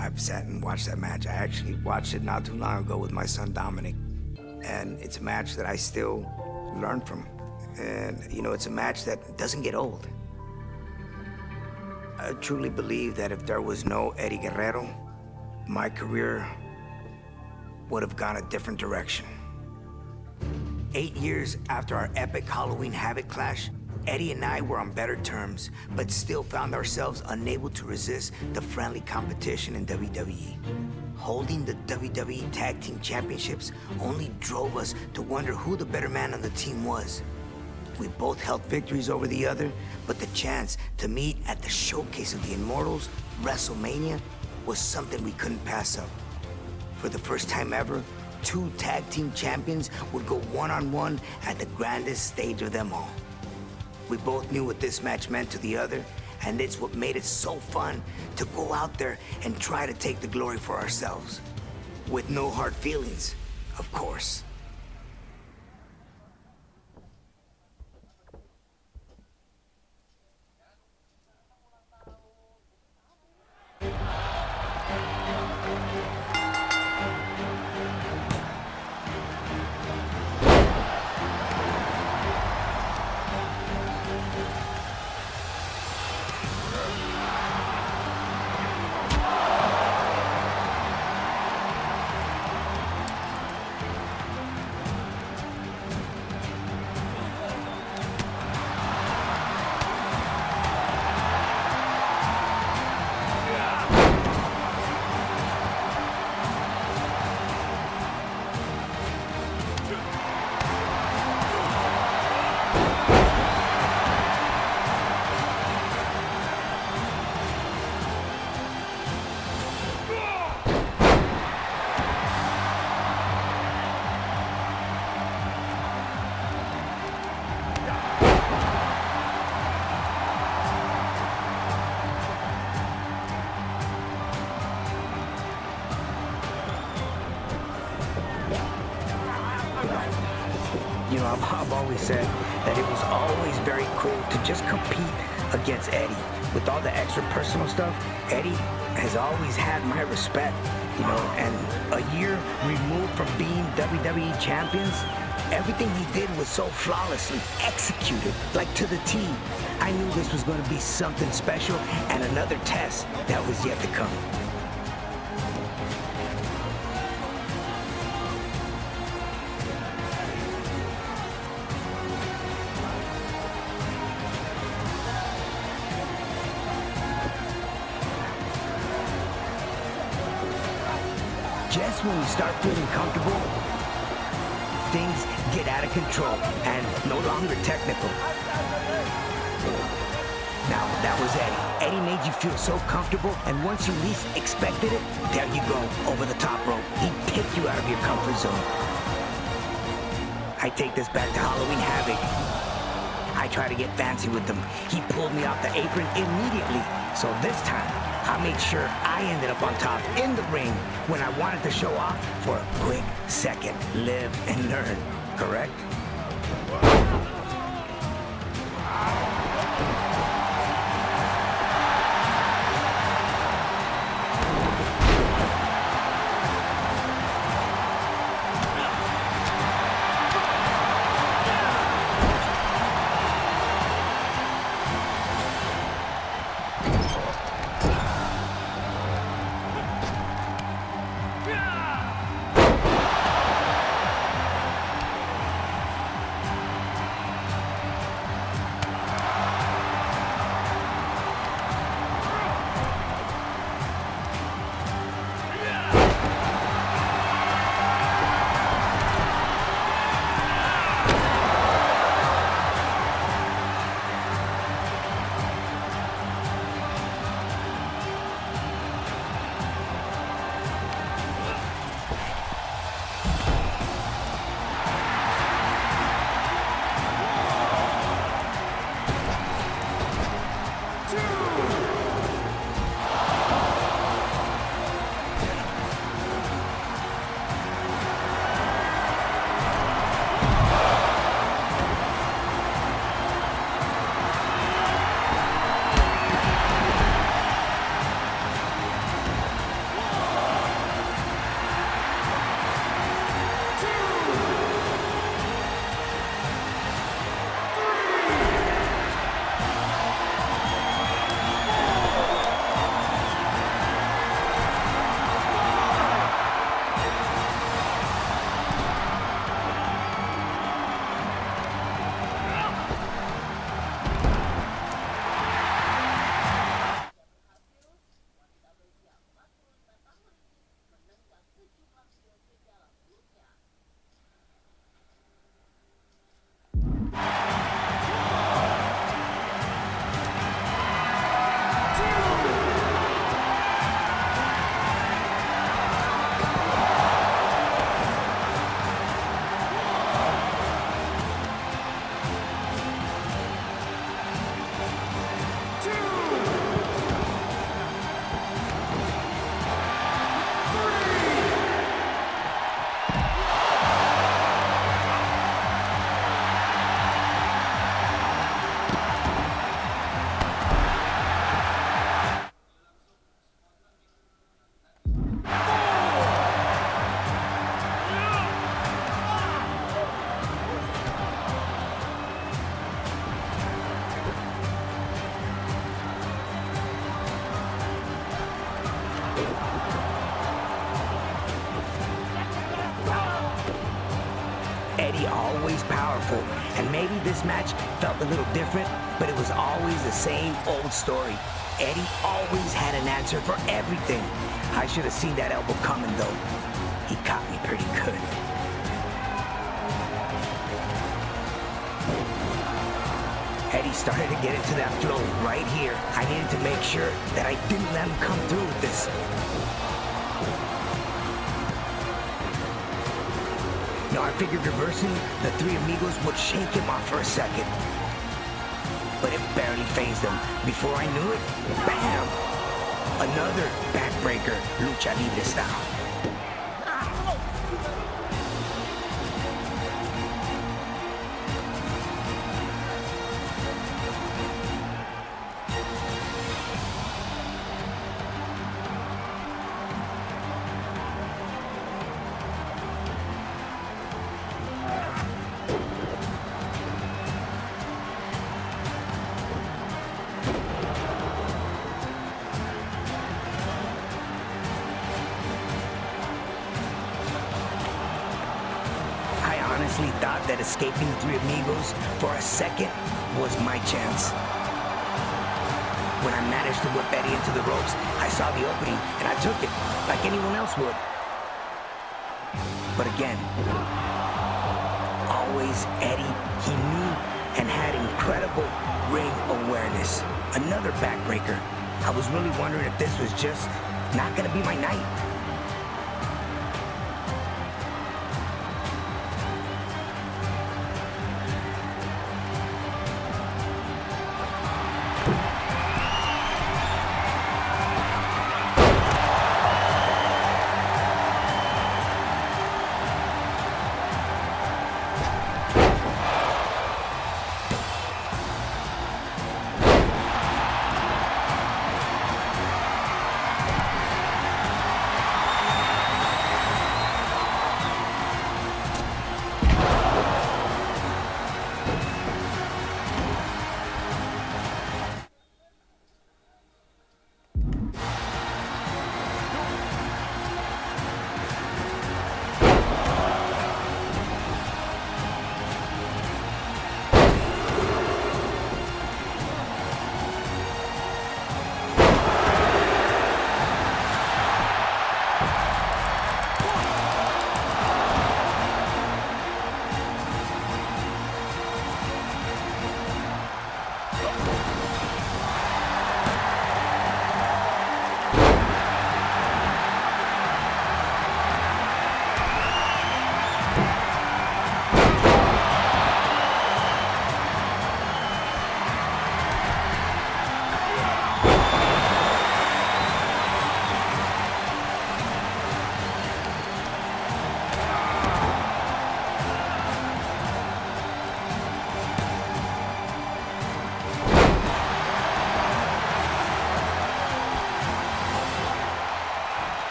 I've sat and watched that match. I actually watched it not too long ago with my son Dominic. And it's a match that I still learn from. And, you know, it's a match that doesn't get old. I truly believe that if there was no Eddie Guerrero, my career would have gone a different direction. 8 years after our epic Halloween Havoc clash, Eddie and I were on better terms, but still found ourselves unable to resist the friendly competition in WWE. Holding the WWE Tag Team Championships only drove us to wonder who the better man on the team was. We both held victories over the other, but the chance to meet at the showcase of the Immortals, WrestleMania, was something we couldn't pass up. For the first time ever, two tag team champions would go one-on-one at the grandest stage of them all. We both knew what this match meant to the other, and it's what made it so fun to go out there and try to take the glory for ourselves. With no hard feelings, of course. You know, I've always said that it was always very cool to just compete against Eddie. With all the extra personal stuff, Eddie has always had my respect, you know, and a year removed from being WWE champions, everything he did was so flawlessly executed, like to the T. I knew this was going to be something special and another test that was yet to come. Just when you start feeling comfortable, things get out of control and no longer technical. Now, that was Eddie. Eddie made you feel so comfortable, and once you least expected it, there you go, over the top rope. He picked you out of your comfort zone. I take this back to Halloween Havoc. I try to get fancy with him. He pulled me off the apron immediately, so this time, I made sure I ended up on top in the ring when I wanted to show off for a quick second. Live and learn, correct? before. And maybe this match felt a little different, but it was always the same old story. Eddie always had an answer for everything. I should have seen that elbow coming, though. He caught me pretty good. Eddie started to get into that flow right here. I needed to make sure that I didn't let him come through with this. Now I figured reversing the Three Amigos would shake him off for a second. But it barely phased him. Before I knew it, bam! Another backbreaker, lucha libre style. Honestly thought that escaping the Three Amigos for a second was my chance. When I managed to whip Eddie into the ropes, I saw the opening and I took it like anyone else would. But again, always Eddie, he knew and had incredible ring awareness. Another backbreaker. I was really wondering if this was just not gonna be my night.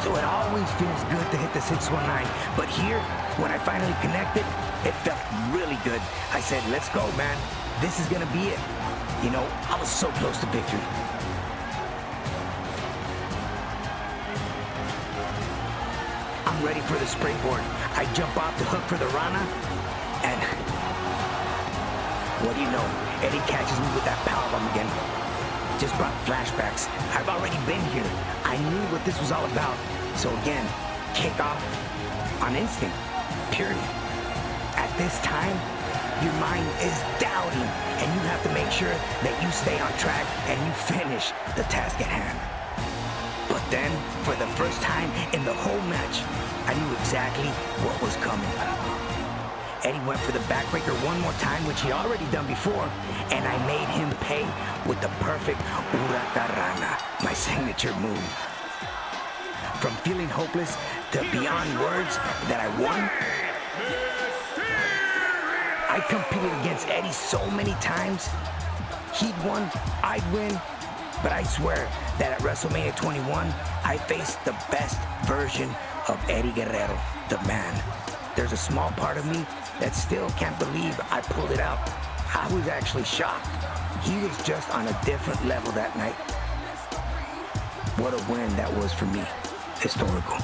So it always feels good to hit the 619. But here, when I finally connected, it felt really good. I said, let's go, man. This is gonna be it. You know, I was so close to victory. I'm ready for the springboard. I jump off the hook for the Rana, and what do you know? Eddie catches me with that powerbomb again. Just brought flashbacks. I've already been here. I knew what this was all about. So again, kick off on instinct, purely. At this time, your mind is doubting, and you have to make sure that you stay on track and you finish the task at hand. But then, for the first time in the whole match, I knew exactly what was coming. Eddie went for the backbreaker one more time, which he already done before, and I made him pay with the perfect Huracarana, my signature move. From feeling hopeless to beyond words that I won. I competed against Eddie so many times. He'd won, I'd win, but I swear that at WrestleMania 21, I faced the best version of Eddie Guerrero, the man. There's a small part of me that still can't believe I pulled it out. I was actually shocked. He was just on a different level that night. What a win that was for me. Historical.